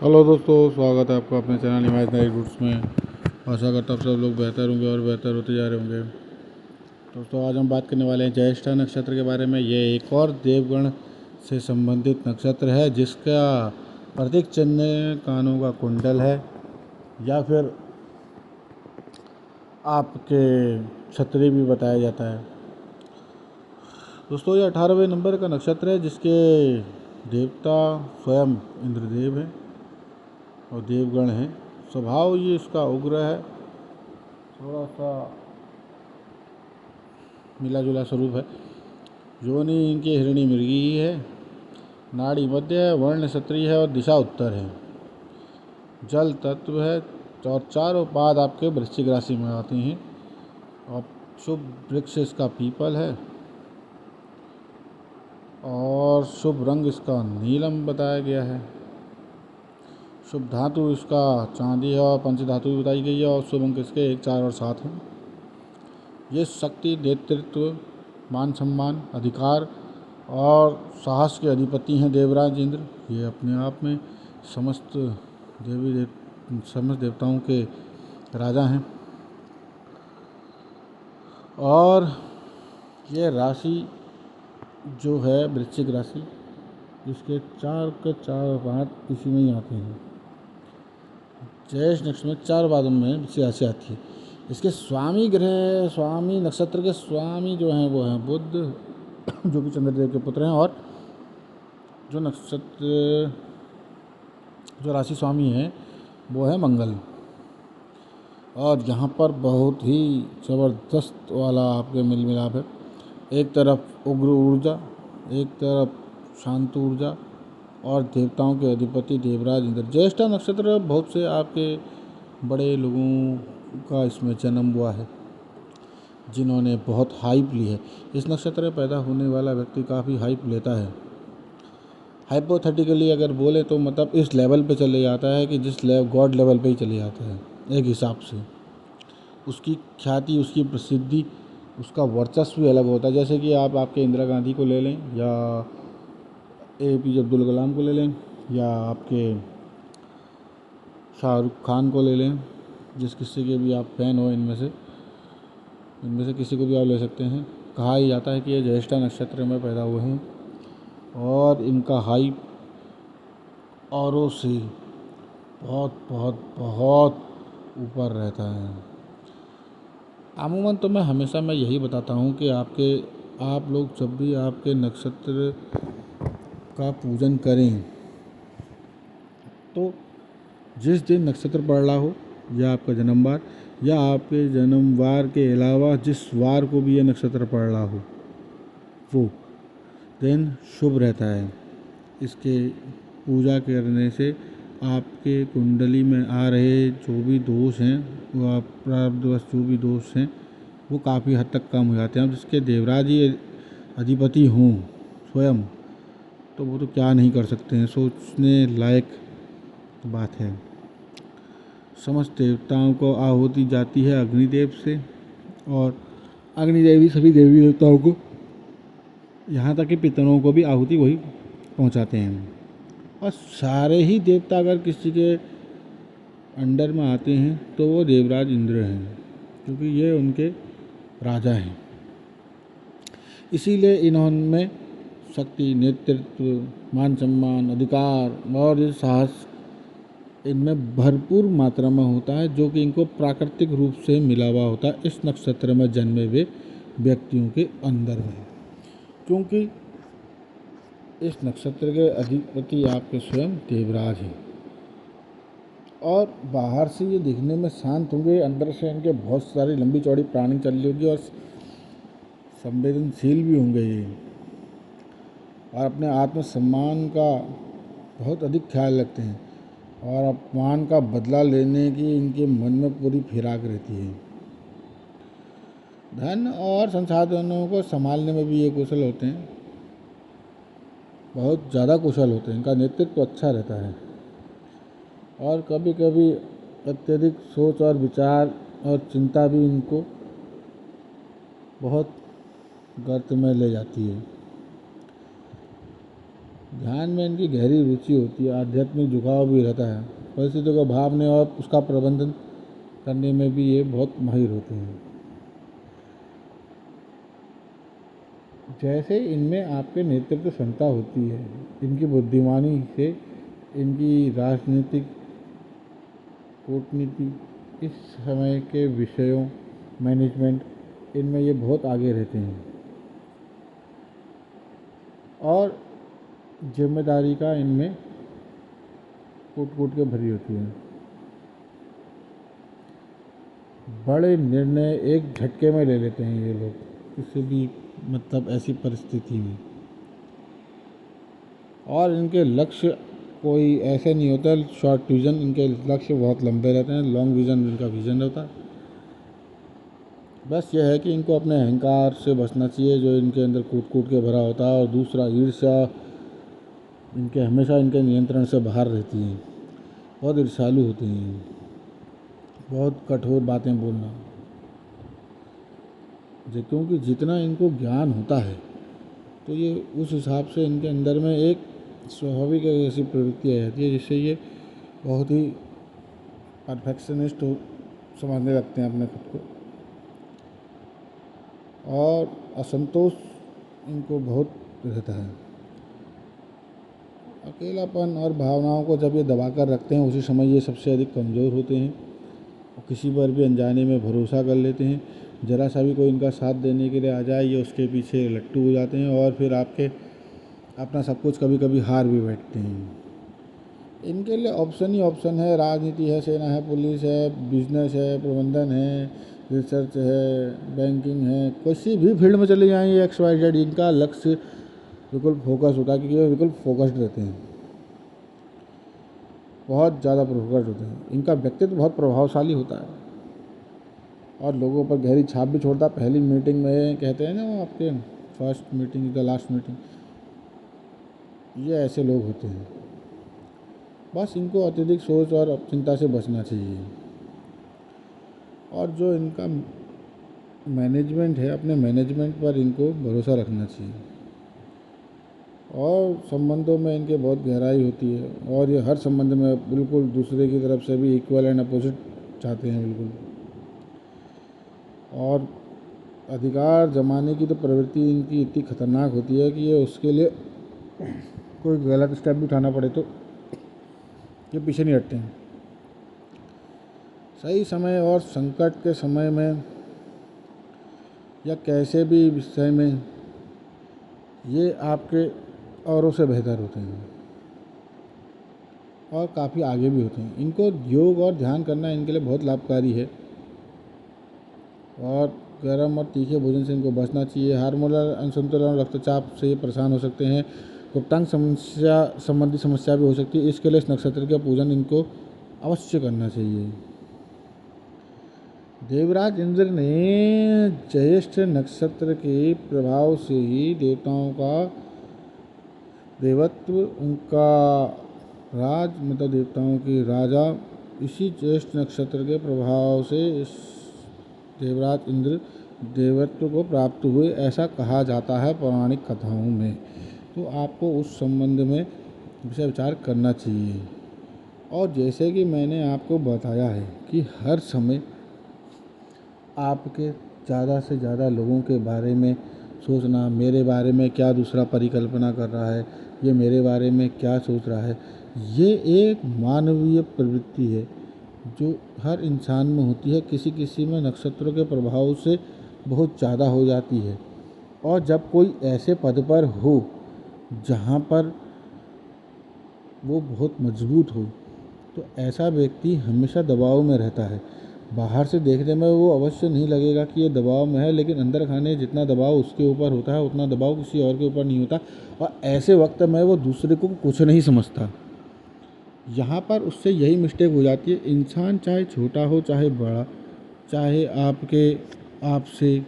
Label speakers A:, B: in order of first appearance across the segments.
A: Hello दोस्तों, स्वागत है आपका अपने चैनल इमेजिनरी रूट्स में। आशा करता हूँ सब लोग बेहतर होंगे और बेहतर होते जा रहे होंगे। दोस्तों, आज हम बात करने वाले हैं ज्येष्ठा नक्षत्र के बारे में। ये एक और देवगण से संबंधित नक्षत्र है जिसका प्रतीक चिन्ह कानों का कुंडल है या फिर आपके छतरी भी बताया जाता है। दोस्तों, ये 18वें नंबर का नक्षत्र है जिसके देवता स्वयं इंद्रदेव हैं और देवगण है। स्वभाव ये इसका उग्र है, थोड़ा सा मिला जुला स्वरूप है। योनि इनकी हिरणी मृगी ही है। नाड़ी मध्य है, वर्ण क्षत्रिय है और दिशा उत्तर है। जल तत्व है और चारों पाद आपके वृश्चिक राशि में आते हैं। और शुभ वृक्ष इसका पीपल है और शुभ रंग इसका नीलम बताया गया है। शुभ धातु इसका चांदी है और पंच धातु भी बताई गई है और शुभ अंक इसके 1, 4 और 7 हैं। ये शक्ति, नेतृत्व, मान सम्मान, अधिकार और साहस के अधिपति हैं देवराज इंद्र। ये अपने आप में समस्त समस्त देवताओं के राजा हैं। और ये राशि जो है वृश्चिक राशि, इसके 4 के 4 पाद इसी में ही आते हैं। ज्येष्ठ नक्षत्र में 4 पादों में वृश्चिक राशि आती है। इसके स्वामी ग्रह, स्वामी नक्षत्र के स्वामी जो हैं वो हैं बुध, जो कि चंद्रदेव के पुत्र हैं। और जो नक्षत्र जो राशि स्वामी है वो है मंगल। और यहाँ पर बहुत ही ज़बरदस्त वाला आपके मिल मिलाप है। एक तरफ उग्र ऊर्जा, एक तरफ शांत ऊर्जा और देवताओं के अधिपति देवराज इंद्र। ज्येष्ठा नक्षत्र बहुत से आपके बड़े लोगों का इसमें जन्म हुआ है जिन्होंने बहुत हाइप ली है। इस नक्षत्र में पैदा होने वाला व्यक्ति काफ़ी हाइप लेता है। हाइपोथेटिकली अगर बोले तो मतलब इस लेवल पे चले जाता है कि जिस गॉड लेवल पे ही चले जाता है। एक हिसाब से उसकी ख्याति, उसकी प्रसिद्धि, उसका वर्चस्व भी अलग होता है। जैसे कि आप आपके इंदिरा गांधी को ले लें या APJ अब्दुल कलाम को ले लें या आपके शाहरुख खान को ले लें, जिस किसी के भी आप फैन हो इनमें से किसी को भी आप ले सकते हैं। कहा ही जाता है कि ये ज्येष्ठा नक्षत्र में पैदा हुए हैं और इनका हाइप औरों से बहुत बहुत बहुत ऊपर रहता है। अमूमन तो मैं यही बताता हूँ कि आप लोग जब भी आपके नक्षत्र का पूजन करें तो जिस दिन नक्षत्र पड़ रहा हो या आपका जन्मवार या आपके जन्मवार के अलावा जिस वार को भी ये नक्षत्र पड़ रहा हो वो दिन शुभ रहता है। इसके पूजा करने से आपके कुंडली में आ रहे जो भी दोष हैं, वो आप प्रारब्धवश जो भी दोष हैं वो काफ़ी हद तक कम हो जाते हैं। जिसके देवराज ही अधिपति हों स्वयं, तो वो तो क्या नहीं कर सकते हैं। सोचने लायक बात है। समस्त देवताओं को आहुति जाती है अग्निदेव से और अग्निदेवी सभी देवी देवताओं को, यहाँ तक कि पितरों को भी आहुति वही पहुँचाते हैं। और सारे ही देवता अगर किसी के अंडर में आते हैं तो वो देवराज इंद्र हैं, क्योंकि ये उनके राजा हैं। इसीलिए इन्होंने शक्ति, नेतृत्व, मान सम्मान, अधिकार और ये साहस इनमें भरपूर मात्रा में होता है, जो कि इनको प्राकृतिक रूप से मिला हुआ होता है इस नक्षत्र में जन्मे हुए व्यक्तियों के अंदर में। क्योंकि इस नक्षत्र के अधिपति आपके स्वयं देवराज हैं। और बाहर से ये दिखने में शांत होंगे, अंदर से इनके बहुत सारी लंबी चौड़ी प्लानिंग चल रही होगी और संवेदनशील भी होंगे ये, और अपने आत्मसम्मान का बहुत अधिक ख्याल रखते हैं और अपमान का बदला लेने की इनके मन में पूरी फिराक रहती है। धन और संसाधनों को संभालने में भी ये कुशल होते हैं, बहुत ज़्यादा कुशल होते हैं। इनका नेतृत्व अच्छा रहता है और कभी कभी अत्यधिक सोच और विचार और चिंता भी इनको बहुत गर्त में ले जाती है। ध्यान में इनकी गहरी रुचि होती है, आध्यात्मिक झुकाव भी रहता है। परिस्थितियों को भावने और उसका प्रबंधन करने में भी ये बहुत माहिर होते हैं। जैसे इनमें आपके नेतृत्व क्षमता होती है, इनकी बुद्धिमानी से इनकी राजनीतिक कूटनीति, इस समय के विषयों, मैनेजमेंट, इनमें ये बहुत आगे रहते हैं और जिम्मेदारी का इनमें कूट कूट के भरी होती है। बड़े निर्णय एक झटके में ले लेते हैं ये लोग, किसी भी मतलब ऐसी परिस्थिति में। और इनके लक्ष्य कोई ऐसे नहीं होता शॉर्ट विजन, इनके लक्ष्य बहुत लंबे रहते हैं। लॉन्ग विजन इनका विजन रहता है। बस यह है कि इनको अपने अहंकार से बचना चाहिए जो इनके अंदर कूट कूट के भरा होता है। और दूसरा, ईर्ष्या इनके हमेशा इनके नियंत्रण से बाहर रहती है। बहुत ईर्ष्यालु होते हैं, बहुत कठोर बातें बोलना, क्योंकि जितना इनको ज्ञान होता है तो ये उस हिसाब से इनके अंदर में एक स्वाभाविक ऐसी प्रवृत्ति आ जाती है जिससे ये बहुत ही परफेक्शनिस्ट समझने लगते हैं अपने खुद को। और असंतोष इनको बहुत रहता है। अकेलापन और भावनाओं को जब ये दबा कर रखते हैं उसी समय ये सबसे अधिक कमज़ोर होते हैं और किसी पर भी अनजाने में भरोसा कर लेते हैं। ज़रा सा भी कोई इनका साथ देने के लिए आ जाए ये उसके पीछे लट्टू हो जाते हैं और फिर अपना सब कुछ कभी कभी हार भी बैठते हैं। इनके लिए ऑप्शन ही ऑप्शन है। राजनीति है, सेना है, पुलिस है, बिजनेस है, प्रबंधन है, रिसर्च है, बैंकिंग है, किसी भी फील्ड में चले जाएँ ये XYZ, इनका लक्ष्य बिल्कुल फोकस होता है क्योंकि ये बिल्कुल फोकस्ड रहते हैं, बहुत ज़्यादा फोकस्ड होते हैं। इनका व्यक्तित्व बहुत प्रभावशाली होता है और लोगों पर गहरी छाप भी छोड़ता है। पहली मीटिंग में कहते हैं ना वो आपके first meeting is the last meeting, ये ऐसे लोग होते हैं। बस इनको अत्यधिक सोच और चिंता से बचना चाहिए। और जो इनका मैनेजमेंट है, अपने मैनेजमेंट पर इनको भरोसा रखना चाहिए। और संबंधों में इनके बहुत गहराई होती है और ये हर संबंध में बिल्कुल दूसरे की तरफ से भी इक्वल एंड अपोजिट चाहते हैं बिल्कुल। और अधिकार जमाने की तो प्रवृत्ति इनकी इतनी खतरनाक होती है कि ये उसके लिए कोई गलत स्टेप भी उठाना पड़े तो ये पीछे नहीं हटते हैं। सही समय और संकट के समय में या कैसे भी विषय में ये आपके औरों से बेहतर होते हैं और काफ़ी आगे भी होते हैं। इनको योग और ध्यान करना इनके लिए बहुत लाभकारी है। और गर्म और तीखे भोजन से इनको बचना चाहिए। हार्मोनल असंतुलन और रक्तचाप से ये परेशान हो सकते हैं। गुप्तांग समस्या संबंधी समस्या भी हो सकती है। इसके लिए इस नक्षत्र का पूजन इनको अवश्य करना चाहिए। देवराज इंद्र ने ज्येष्ठ नक्षत्र के प्रभाव से ही देवताओं का देवत्व, उनका राज मतलब देवताओं की राजा इसी ज्येष्ठ नक्षत्र के प्रभाव से इस देवराज इंद्र देवत्व को प्राप्त हुए, ऐसा कहा जाता है पौराणिक कथाओं में। तो आपको उस संबंध में विचार विचार करना चाहिए। और जैसे कि मैंने आपको बताया है कि हर समय आपके ज़्यादा से ज़्यादा लोगों के बारे में सोचना, मेरे बारे में क्या दूसरा परिकल्पना कर रहा है, ये मेरे बारे में क्या सोच रहा है, ये एक मानवीय प्रवृत्ति है जो हर इंसान में होती है। किसी किसी में नक्षत्रों के प्रभाव से बहुत ज़्यादा हो जाती है। और जब कोई ऐसे पद पर हो जहाँ पर वो बहुत मजबूत हो तो ऐसा व्यक्ति हमेशा दबाव में रहता है। बाहर से देखने में वो अवश्य नहीं लगेगा कि ये दबाव में है, लेकिन अंदर खाने जितना दबाव उसके ऊपर होता है उतना दबाव किसी और के ऊपर नहीं होता। और ऐसे वक्त में वो दूसरे को कुछ नहीं समझता। यहाँ पर उससे यही मिस्टेक हो जाती है। इंसान चाहे छोटा हो चाहे बड़ा, चाहे आपसे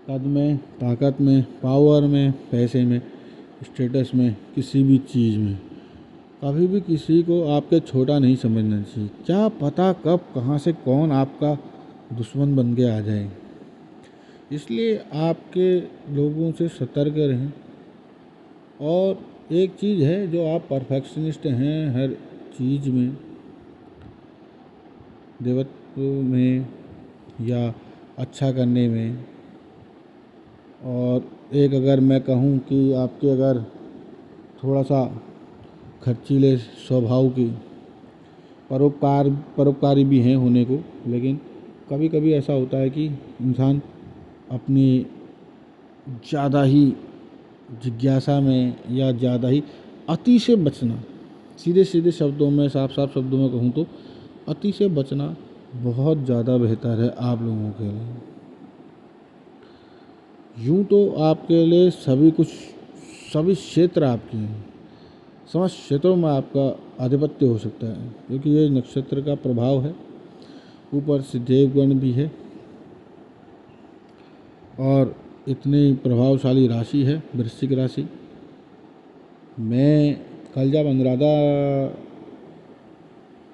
A: कद में, ताकत में, पावर में, पैसे में, स्टेटस में, किसी भी चीज़ में कभी भी किसी को आपके छोटा नहीं समझना चाहिए। क्या पता कब कहाँ से कौन आपका दुश्मन बन के आ जाए। इसलिए आपके लोगों से सतर्क रहें और एक चीज़ है, जो आप परफेक्शनिस्ट हैं हर चीज़ में, देवत्व में या अच्छा करने में। और एक अगर मैं कहूँ कि आपके अगर थोड़ा सा खर्चीले स्वभाव की परोपकारी भी हैं होने को, लेकिन कभी कभी ऐसा होता है कि इंसान अपनी ज़्यादा ही जिज्ञासा में या ज़्यादा ही अति से बचना, सीधे सीधे शब्दों में, साफ साफ शब्दों में कहूँ तो अति से बचना बहुत ज़्यादा बेहतर है आप लोगों के लिए। यूँ तो आपके लिए सभी क्षेत्र आपके हैं, समस्त क्षेत्रों में आपका आधिपत्य हो सकता है, क्योंकि ये नक्षत्र का प्रभाव है। ऊपर से देवगण भी है और इतनी प्रभावशाली राशि है वृश्चिक राशि। मैं कल जब अनुराधा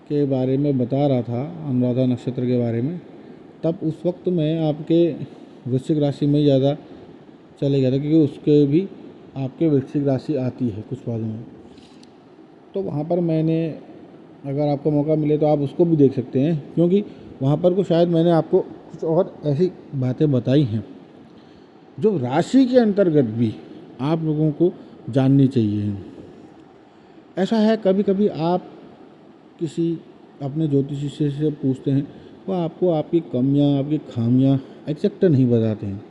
A: के बारे में बता रहा था, अनुराधा नक्षत्र के बारे में, तब उस वक्त मैं आपके वृश्चिक राशि में ज़्यादा चले गया था, क्योंकि उसके भी आपके वृश्चिक राशि आती है कुछ बाद में। तो वहाँ पर मैंने, अगर आपको मौका मिले तो आप उसको भी देख सकते हैं, क्योंकि वहाँ पर को शायद मैंने आपको कुछ और ऐसी बातें बताई हैं जो राशि के अंतर्गत भी आप लोगों को जाननी चाहिए। ऐसा है, कभी कभी आप किसी अपने ज्योतिषी से पूछते हैं, वो आपको आपकी कमियां, आपकी खामियां एग्जैक्ट नहीं बताते हैं।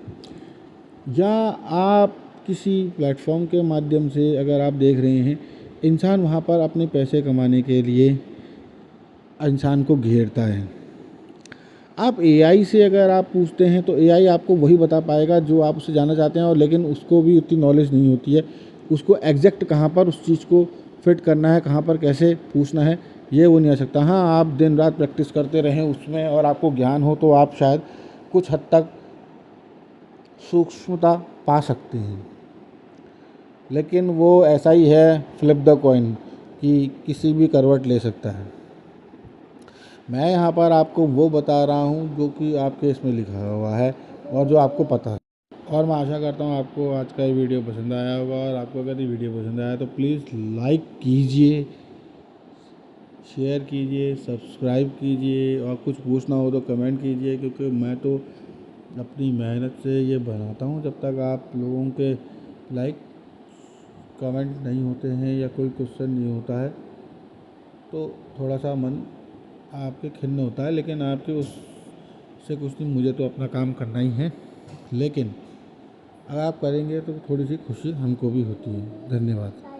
A: या आप किसी प्लेटफॉर्म के माध्यम से अगर आप देख रहे हैं, इंसान वहाँ पर अपने पैसे कमाने के लिए इंसान को घेरता है। आप एआई से अगर आप पूछते हैं तो एआई आपको वही बता पाएगा जो आप उससे जानना चाहते हैं, और लेकिन उसको भी उतनी नॉलेज नहीं होती है, उसको एग्जैक्ट कहाँ पर उस चीज़ को फिट करना है, कहाँ पर कैसे पूछना है, ये वो नहीं आ सकता। हाँ, आप दिन रात प्रैक्टिस करते रहें उसमें और आपको ज्ञान हो, तो आप शायद कुछ हद तक सूक्ष्मता पा सकते हैं। लेकिन वो ऐसा ही है, फ्लिप द कॉइन, कि किसी भी करवट ले सकता है। मैं यहाँ पर आपको वो बता रहा हूँ जो कि आपके इसमें लिखा हुआ है और जो आपको पता है। और मैं आशा करता हूँ आपको आज का ये वीडियो पसंद आया होगा, और आपको अगर ये वीडियो पसंद आया तो प्लीज़ लाइक कीजिए, शेयर कीजिए, सब्सक्राइब कीजिए, और कुछ पूछना हो तो कमेंट कीजिए, क्योंकि मैं तो अपनी मेहनत से ये बनाता हूँ। जब तक आप लोगों के लाइक कमेंट नहीं होते हैं या कोई क्वेश्चन नहीं होता है, तो थोड़ा सा मन आपके खिन्न होता है, लेकिन आपके उससे कुछ नहीं, मुझे तो अपना काम करना ही है। लेकिन अगर आप करेंगे तो थोड़ी सी खुशी हमको भी होती है। धन्यवाद।